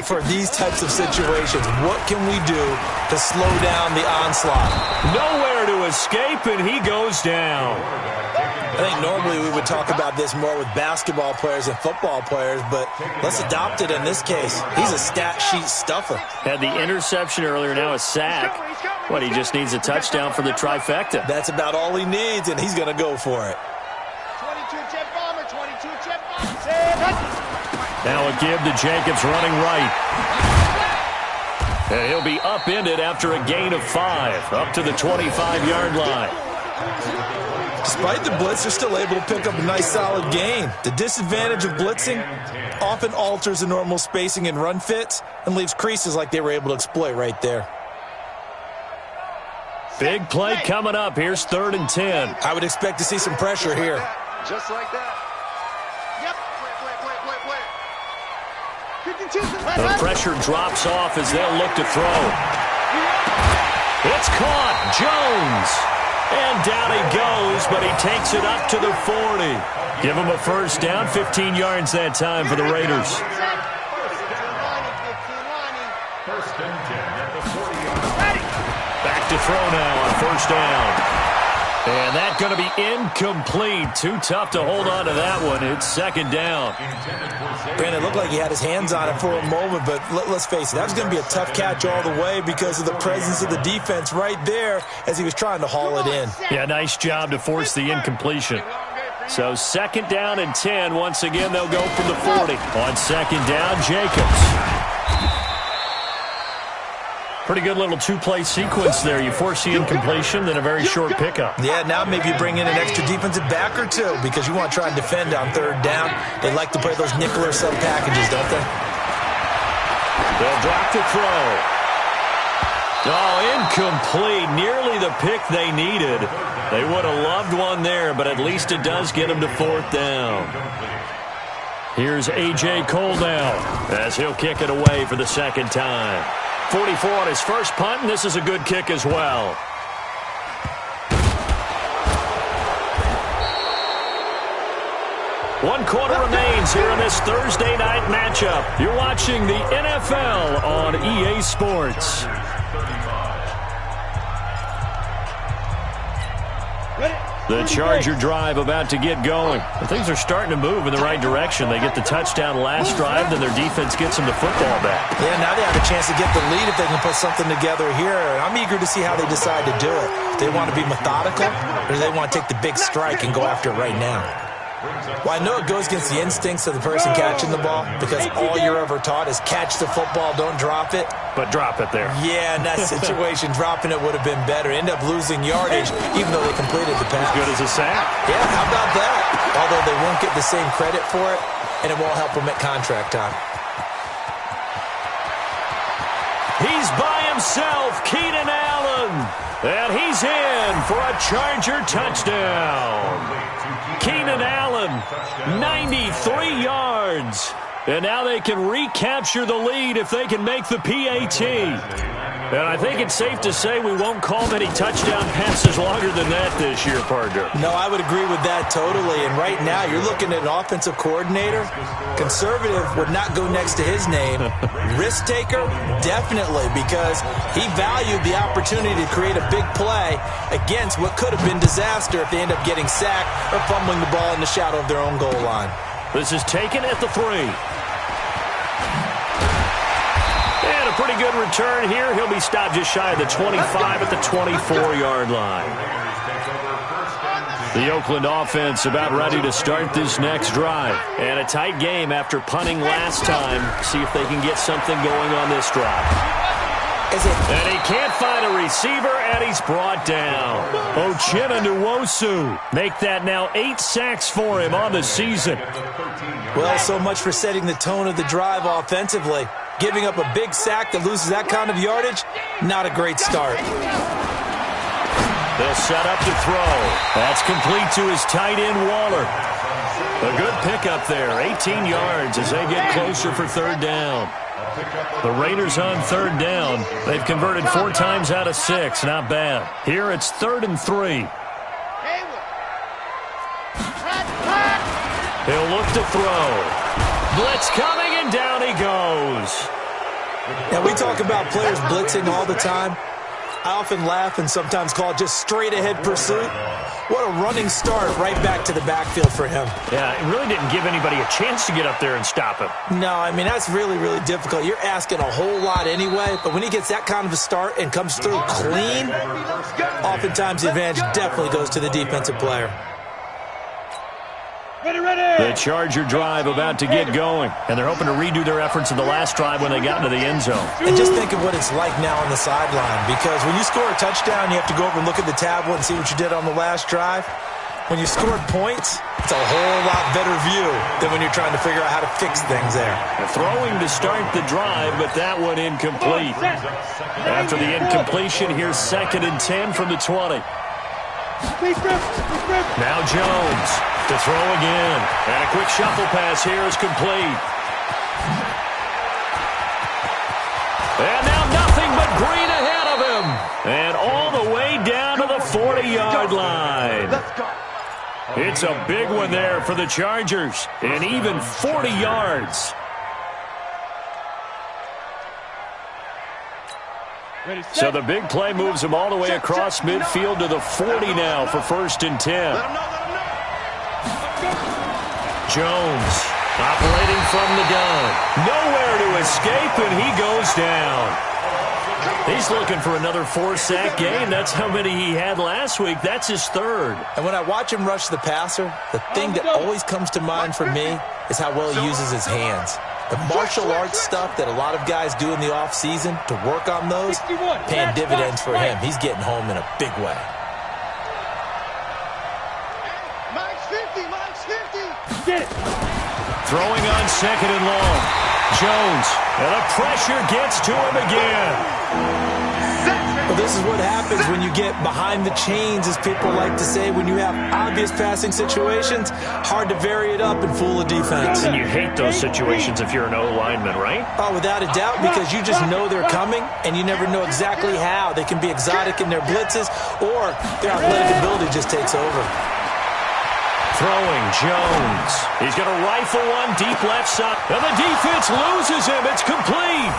for these types of situations. What can we do to slow down the onslaught? Nowhere to escape, and he goes down. I think normally we would talk about this more with basketball players and football players, but let's adopt it in this case. He's a stat sheet stuffer. Had the interception earlier, now a sack. What, he just needs a touchdown for the trifecta. That's about all he needs, and he's going to go for it. 22 jet bomber, 22 jet bomber. Now a give to Jacobs running right. And he'll be upended after a gain of 5, up to the 25-yard line. Despite the blitz, they're still able to pick up a nice solid gain. The disadvantage of blitzing often alters the normal spacing and run fits and leaves creases like they were able to exploit right there. Big play coming up. Here's 3rd and 10. I would expect to see some pressure here. Just like that. Yep. The pressure drops off as they'll look to throw. It's caught. Jones. And down he goes, but he takes it up to the 40. Give him a first down, 15 yards that time for the Raiders. First and 10 at the 40-yard line. Back to throw now on first down. And that's going to be incomplete. Too tough to hold on to that one. It's second down. Brandon, it looked like he had his hands on it for a moment, but let's face it, that was going to be a tough catch all the way because of the presence of the defense right there as he was trying to haul it in. Yeah, nice job to force the incompletion. So second down and 10. Once again, they'll go from the 40. On second down, Jacobs. Pretty good little two-play sequence there. You force the incompletion, then a very short pickup. Yeah, now maybe you bring in an extra defensive back or two because you want to try and defend on third down. They like to play those nickel or sub packages, don't they? They'll drop the throw. Oh, incomplete. Nearly the pick they needed. They would have loved one there, but at least it does get them to fourth down. Here's A.J. Cole now as he'll kick it away for the second time. 44 on his first punt, and this is a good kick as well. One quarter remains here in this Thursday night matchup. You're watching the NFL on EA Sports. The Charger drive about to get going. And things are starting to move in the right direction. They get the touchdown last drive, then their defense gets them the football back. Yeah, now they have a chance to get the lead if they can put something together here. I'm eager to see how they decide to do it. Do they want to be methodical, or do they want to take the big strike and go after it right now? Well, I know it goes against the instincts of the person catching the ball because all you're ever taught is catch the football, don't drop it. But drop it there. Yeah, in that situation, dropping it would have been better. End up losing yardage, even though they completed the pass. As good as a sack. Yeah, how about that? Although they won't get the same credit for it, and it won't help them at contract time. He's by himself, Keenan Allen. And he's in for a Charger touchdown. Keenan Allen, 93 yards. And now they can recapture the lead if they can make the PAT. And I think it's safe to say we won't call many touchdown passes longer than that this year, partner. No, I would agree with that totally. And right now, you're looking at an offensive coordinator. Conservative would not go next to his name. Risk taker, definitely, because he valued the opportunity to create a big play against what could have been disaster if they end up getting sacked or fumbling the ball in the shadow of their own goal line. This is taken at the 3. And a pretty good return here. He'll be stopped just shy of the 25 at the 24-yard line. The Oakland offense about ready to start this next drive. And a tight game after punting last time. See if they can get something going on this drive. And he can't find a receiver, and he's brought down. Uchenna Nwosu make that now 8 sacks for him on the season. Well, so much for setting the tone of the drive offensively. Giving up a big sack that loses that kind of yardage, not a great start. They'll set up to throw. That's complete to his tight end, Waller. A good pickup there, 18 yards as they get closer for third down. The Raiders on third down. They've converted 4 times out of 6. Not bad. Here it's 3rd and 3. He'll look to throw. Blitz coming, and down he goes. Now, we talk about players blitzing all the time. I often laugh and sometimes call it just straight-ahead pursuit. What a running start right back to the backfield for him. Yeah, it really didn't give anybody a chance to get up there and stop him. No, I mean, that's really, really difficult. You're asking a whole lot anyway, but when he gets that kind of a start and comes through clean, oftentimes the advantage definitely goes to the defensive player. The Charger drive about to get going, and they're hoping to redo their efforts in the last drive when they got into the end zone. And just think of what it's like now on the sideline, because when you score a touchdown, you have to go over and look at the tablet and see what you did on the last drive. When you scored points, it's a whole lot better view than when you're trying to figure out how to fix things there. Throwing to start the drive, but that one incomplete. After the incompletion, here's 2nd and 10 from the 20. Now Jones to throw again. And a quick shuffle pass here is complete. And now nothing but green ahead of him. And all the way down to the 40. 40-yard line. Let's go. It's a big one there for the Chargers, and even 40 yards. So the big play moves them all the way across midfield to the 40 now for 1st and 10. Jones operating from the gun. Nowhere to escape, and he goes down. He's looking for another 4-sack game. That's how many he had last week. That's his 3rd. And when I watch him rush the passer, the thing that always comes to mind for me is how well he uses his hands. The martial arts stuff that a lot of guys do in the offseason to work on those, paying dividends for him. He's getting home in a big way. Mike's 50, Mike's 50. Get it. Throwing on 2nd and long. Jones, and the pressure gets to him again. Well, this is what happens when you get behind the chains, as people like to say. When you have obvious passing situations, hard to vary it up and fool a defense. And you hate those situations if you're an O-lineman, right? Oh, without a doubt, because you just know they're coming, and you never know exactly how. They can be exotic in their blitzes, or their athletic ability just takes over. Throwing, Jones. He's going to rifle one deep left side. And the defense loses him. It's complete.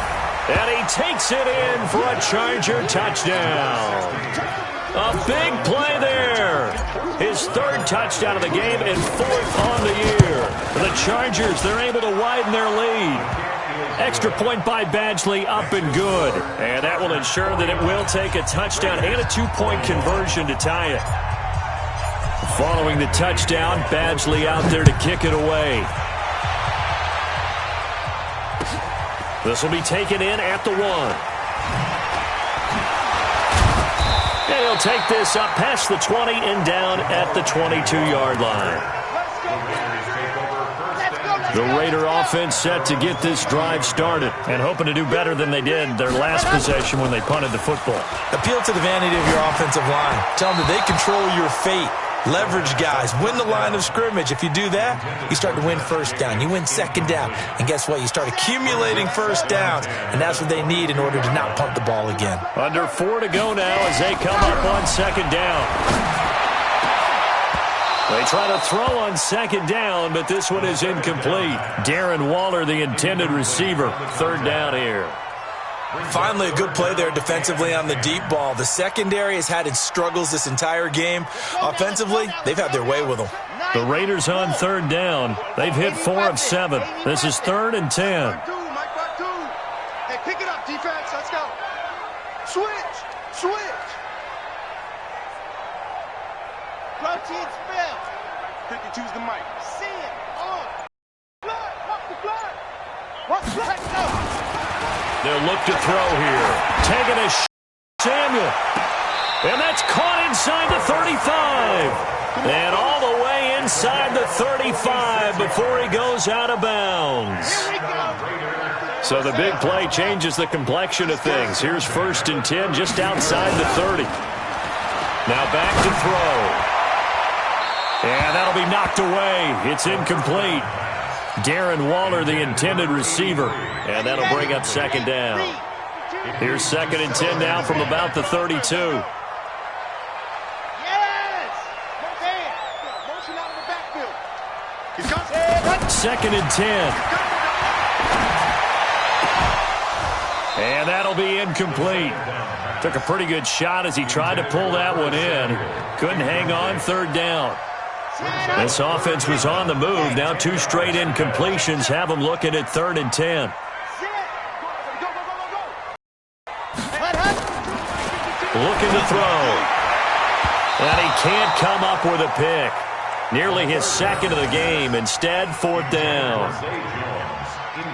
And he takes it in for a Charger touchdown. A big play there. His 3rd touchdown of the game and 4th on the year. The Chargers, they're able to widen their lead. Extra point by Badgley, up and good. And that will ensure that it will take a touchdown and a 2-point conversion to tie it. Following the touchdown, Badgley out there to kick it away. This will be taken in at the 1. And he'll take this up past the 20 and down at the 22-yard line. The Raider offense set to get this drive started and hoping to do better than they did their last possession when they punted the football. Appeal to the vanity of your offensive line. Tell them that they control your fate. Leverage guys. Win the line of scrimmage. If you do that, you start to win 1st down. You win 2nd down. And guess what? You start accumulating 1st downs. And that's what they need in order to not punt the ball again. Under 4 to go now as they come up on 2nd down. They try to throw on 2nd down, but this one is incomplete. Darren Waller, the intended receiver. 3rd down here. Finally, a good play there defensively on the deep ball. The secondary has had its struggles this entire game. Offensively, they've had their way with them. The Raiders on 3rd down. They've hit 4 of 7. This is 3rd and 10. Hey, pick it up, defense. Let's go. Switch. Protein spell. Pick and choose the mic. See it. Blood. Watch the blood. Watch the blood. Go. They'll look to throw here. Taking a Samuel. And that's caught inside the 35. And all the way inside the 35 before he goes out of bounds. So the big play changes the complexion of things. Here's 1st and 10 just outside the 30. Now back to throw. And that'll be knocked away. It's incomplete. Darren Waller, the intended receiver. And that'll bring up 2nd down. Here's 2nd and 10 now from about the 32. Yes! Motion out of the backfield. He's got 2nd and 10. And that'll be incomplete. Took a pretty good shot as he tried to pull that one in. Couldn't hang on 3rd down. This offense was on the move. Now 2 straight incompletions have them looking at 3rd and 10. Looking to throw. And he can't come up with a pick. Nearly his 2nd of the game. Instead, 4th down.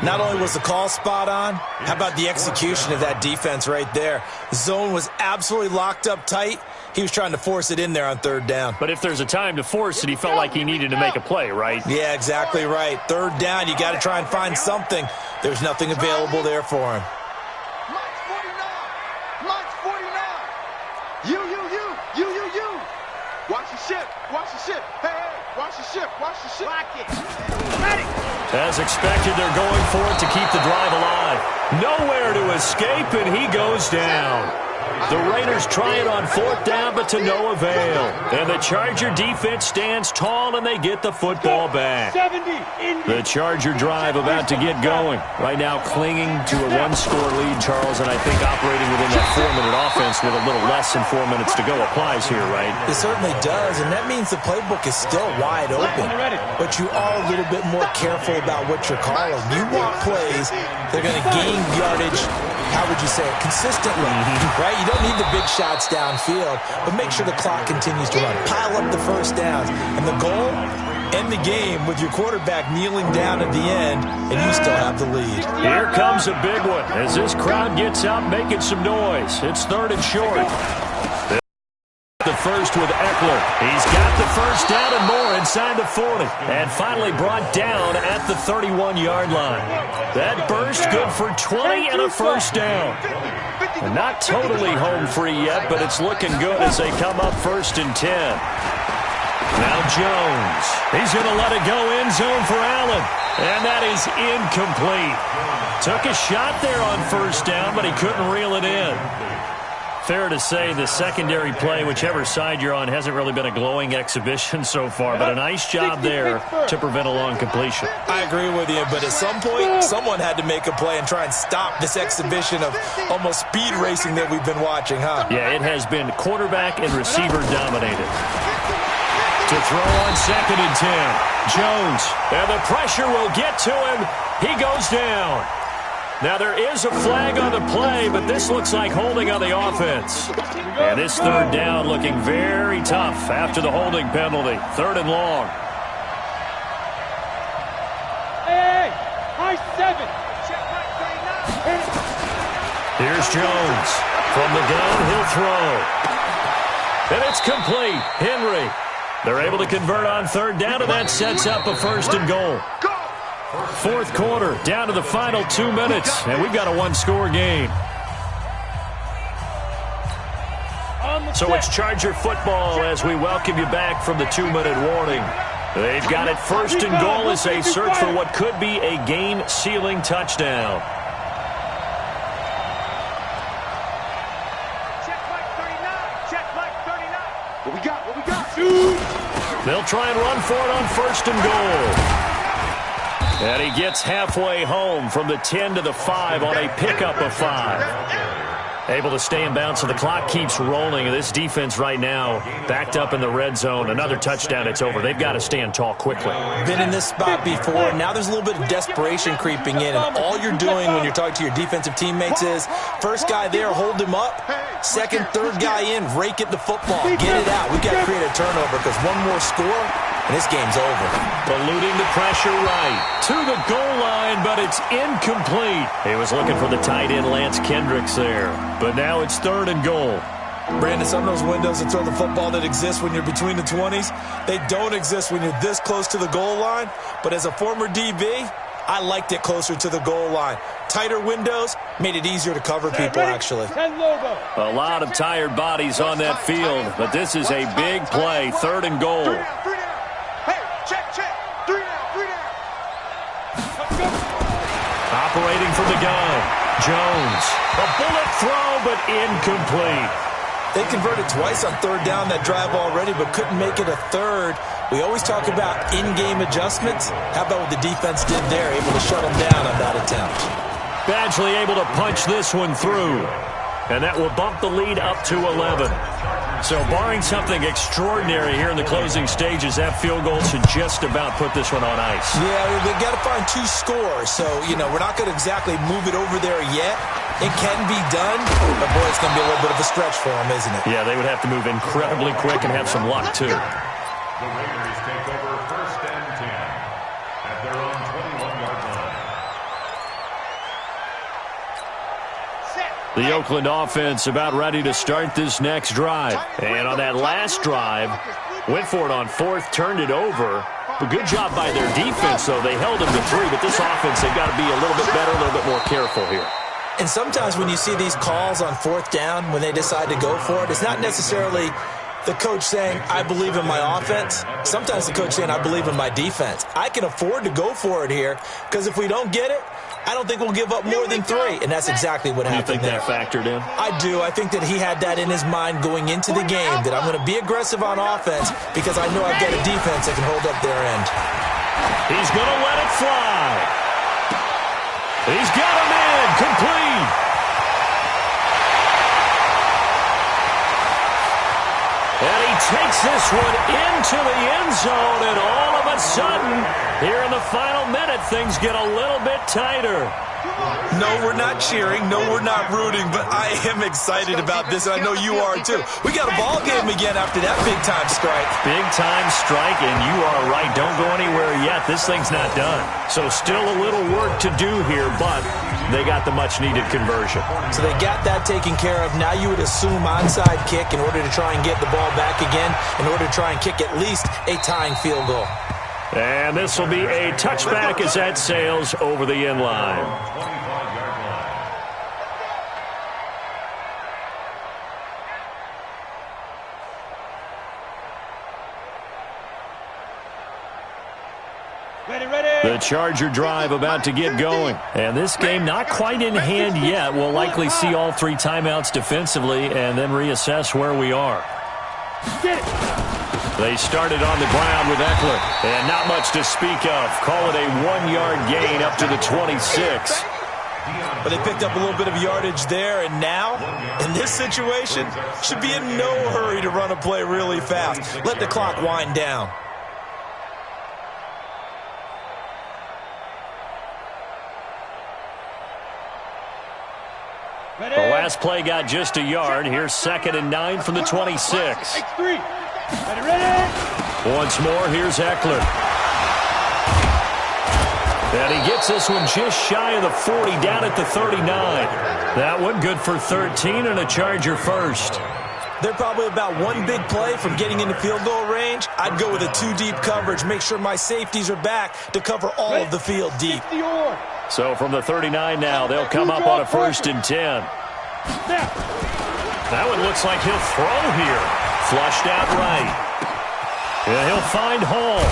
Not only was the call spot on, how about the execution of that defense right there? The zone was absolutely locked up tight. He was trying to force it in there on 3rd down. But if there's a time to force it, he felt like he needed to make a play, right? Yeah, exactly right. 3rd down, you got to try and find something. There's nothing available there for him. Mike's 49. Mike's 49. You. Watch the ship. Hey, watch the ship. Lock it. Ready. As expected, they're going for it to keep the drive alive. Nowhere to escape, and he goes down. The Raiders try it on 4th down, but to no avail. And the Charger defense stands tall, and they get the football back. The Charger drive about to get going. Right now clinging to a 1-score lead, Charles, and I think operating within that 4-minute offense with a little less than 4 minutes to go applies here, right? It certainly does, and that means the playbook is still wide open. But you are a little bit more careful about what you're calling. You want plays that are going to gain yardage, how would you say it, consistently, right? You don't need the big shots downfield, but make sure the clock continues to run. Pile up the first downs. And the goal, end the game with your quarterback kneeling down at the end, and you still have the lead. Here comes a big one as this crowd gets out making some noise. It's 3rd and short. The first with Eckler. He's got the first down and more inside the 40. And finally brought down at the 31-yard line. That burst good for 20 and a first down. And not totally home free yet, but it's looking good as they come up 1st and 10. Now Jones. He's going to let it go end zone for Allen. And that is incomplete. Took a shot there on 1st down, but he couldn't reel it in. Fair to say the secondary play, whichever side you're on, hasn't really been a glowing exhibition so far, but a nice job there to prevent a long completion. I agree with you, but at some point, someone had to make a play and try and stop this exhibition of almost speed racing that we've been watching, huh? Yeah, it has been quarterback and receiver dominated. To throw on 2nd and 10. Jones, and the pressure will get to him. He goes down. Now, there is a flag on the play, but this looks like holding on the offense. And this 3rd down looking very tough after the holding penalty. 3rd and long. Hey, high 7. Here's Jones. From the gun, he'll throw. And it's complete. Henry. They're able to convert on 3rd down, and that sets up a 1st and goal. 4th quarter, down to the final 2 minutes, and we've got a 1-score game. So it's Charger football as we welcome you back from the 2-minute warning. They've got it 1st and goal as they search for what could be a game-sealing touchdown. Check like 39. Check like 39. What we got? What we got? They'll try and run for it on 1st and goal. And he gets halfway home from the 10 to the 5 on a pickup of 5. Able to stay in bounds, so the clock keeps rolling. And this defense right now backed up in the red zone. Another touchdown, it's over. They've got to stand tall quickly. Been in this spot before. Now there's a little bit of desperation creeping in. And all you're doing when you're talking to your defensive teammates is, first guy there, hold him up. Second, third guy in, rake at the football. Get it out. We've got to create a turnover because one more score, and this game's over. Eluding the pressure right to the goal line, but it's incomplete. He was looking for the tight end Lance Kendricks there, but now it's 3rd and goal. Brandon, some of those windows to throw the football that exist when you're between the 20s, they don't exist when you're this close to the goal line. But as a former DB, I liked it closer to the goal line. Tighter windows made it easier to cover people, actually. A lot of tired bodies on that field, but this is a big play, 3rd and goal. Operating from the gun, Jones. A bullet throw, but incomplete. They converted twice on 3rd down that drive already, but couldn't make it a 3rd. We always talk about in-game adjustments. How about what the defense did there, able to shut them down on that attempt? Badgley able to punch this one through, and that will bump the lead up to 11. So barring something extraordinary here in the closing stages, that field goal should just about put this one on ice. Yeah, we've got to find 2 scores. So, we're not going to exactly move it over there yet. It can be done, but boy, it's going to be a little bit of a stretch for them, isn't it? Yeah, they would have to move incredibly quick and have some luck, too. The Raiders take over 1st and 10 at their own 21-yard line. The Oakland offense about ready to start this next drive. And on that last drive, went for it on 4th, turned it over. But good job by their defense, though. They held them to 3, but this offense, they've got to be a little bit better, a little bit more careful here. And sometimes when you see these calls on 4th down, when they decide to go for it, it's not necessarily the coach saying, I believe in my offense. Sometimes the coach saying, I believe in my defense. I can afford to go for it here because if we don't get it, I don't think we'll give up more than 3, and that's exactly what happened. You think that factored in? I do. I think that he had that in his mind going into the game, that I'm going to be aggressive on offense because I know I've got a defense that can hold up their end. He's going to let it fly. He's got him in. Complete. And he takes this one into the end zone, and all of a sudden, here in the final minute, things get a little bit tighter. No, we're not cheering. No, we're not rooting, but I am excited about this, and I know you are too. We got a ball game again after that big-time strike. Big-time strike, and you are right. Don't go anywhere yet. This thing's not done. So still a little work to do here, but they got the much-needed conversion. So they got that taken care of. Now you would assume onside kick in order to try and get the ball back again, in order to try and kick at least a tying field goal. And this will be a touchback as that sails over the end line. The Charger drive about to get going. And this game not quite in hand yet. We'll likely see all 3 timeouts defensively and then reassess where we are. They started on the ground with Eckler. And not much to speak of. Call it a 1-yard gain up to the 26. But they picked up a little bit of yardage there, and now, in this situation, should be in no hurry to run a play really fast. Let the clock wind down. The last play got just a yard. Here's 2nd and 9 from the 26. Once more, here's Eckler. And he gets this one just shy of the 40, down at the 39. That one good for 13 and a Charger first. They're probably about one big play from getting into field goal range. I'd go with a 2-deep coverage. Make sure my safeties are back to cover all of the field deep. So from the 39 now, they'll come up on a 1st and 10. That one looks like he'll throw here. Flushed out right. And he'll find Hall.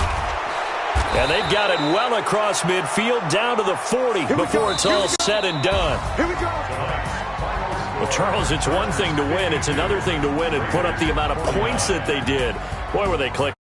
And they've got it well across midfield down to the 40 before it's all said and done. Well, Charles, it's one thing to win. It's another thing to win and put up the amount of points that they did. Boy, were they clicking.